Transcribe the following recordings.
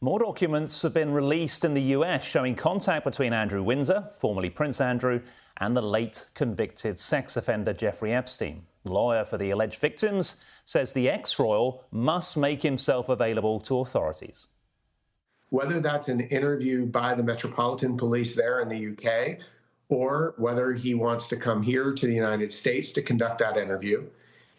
More documents have been released in the US showing contact between Andrew Windsor, formerly Prince Andrew, and the late convicted sex offender Jeffrey Epstein. The lawyer for the alleged victims says the ex-royal must make himself available to authorities. Whether that's an interview by the Metropolitan Police there in the UK, or whether he wants to come here to the United States to conduct that interview,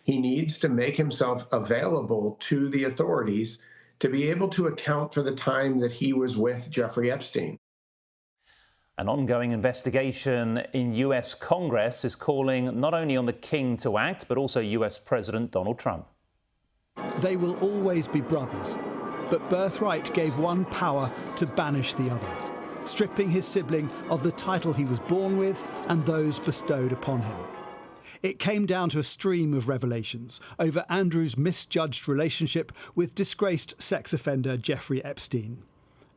he needs to make himself available to the authorities to be able to account for the time that he was with Jeffrey Epstein. An ongoing investigation in US Congress is calling not only on the king to act, but also US President Donald Trump. They will always be brothers, but birthright gave one power to banish the other, stripping his sibling of the title he was born with and those bestowed upon him. It came down to a stream of revelations over Andrew's misjudged relationship with disgraced sex offender Jeffrey Epstein,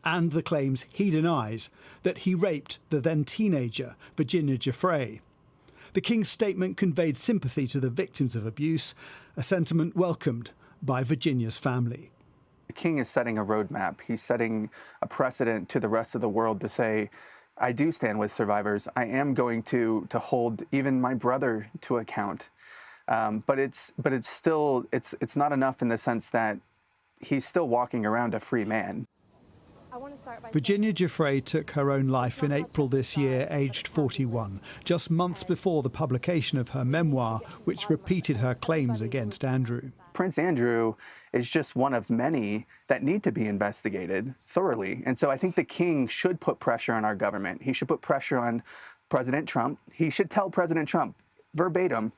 and the claims he denies that he raped the then teenager Virginia Giuffre. The King's statement conveyed sympathy to the victims of abuse, a sentiment welcomed by Virginia's family. The King is setting a roadmap. He's setting a precedent to the rest of the world to say, I do stand with survivors. I am going to hold even my brother to account. But it's still not enough in the sense that he's still walking around a free man. Virginia Giuffre took her own life in April this year, aged 41, just months before the publication of her memoir, which repeated her claims against Andrew. Prince Andrew is just one of many that need to be investigated thoroughly. And so I think the King should put pressure on our government. He should put pressure on President Trump. He should tell President Trump, verbatim,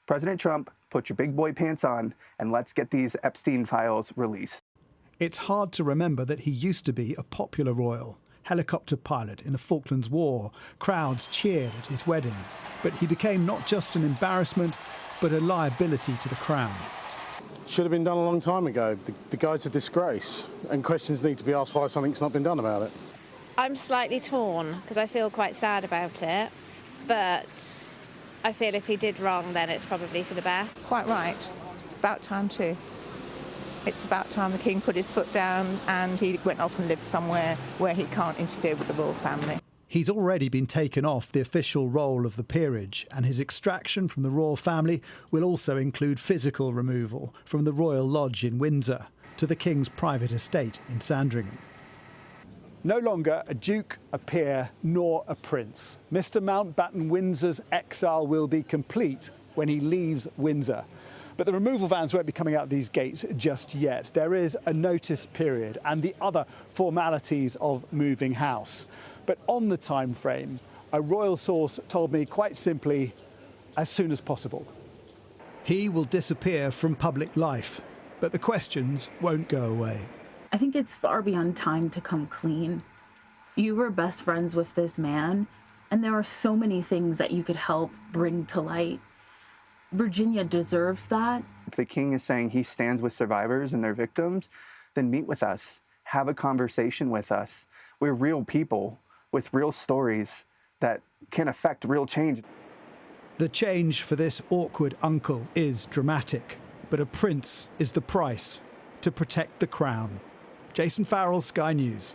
President Trump, put your big boy pants on and let's get these Epstein files released. It's hard to remember that he used to be a popular royal, helicopter pilot in the Falklands War. Crowds cheered at his wedding. But he became not just an embarrassment, but a liability to the crown. Should have been done a long time ago. The guy's a disgrace, and questions need to be asked why something's not been done about it. I'm slightly torn because I feel quite sad about it, but I feel if he did wrong, then it's probably for the best. Quite right. About time too. It's about time the King put his foot down and he went off and lived somewhere where he can't interfere with the royal family. He's already been taken off the official roll of the peerage, and his extraction from the royal family will also include physical removal from the Royal Lodge in Windsor to the King's private estate in Sandringham. No longer a duke, a peer, nor a prince. Mr. Mountbatten Windsor's exile will be complete when he leaves Windsor. But the removal vans won't be coming out these gates just yet. There is a notice period and the other formalities of moving house. But on the time frame, a royal source told me quite simply, as soon as possible. He will disappear from public life, but the questions won't go away. I think it's far beyond time to come clean. You were best friends with this man, and there are so many things that you could help bring to light. Virginia deserves that. If the King is saying he stands with survivors and their victims, then meet with us. Have a conversation with us. We're real people with real stories that can affect real change. The change for this awkward uncle is dramatic, but a prince is the price to protect the crown. Jason Farrell, Sky News.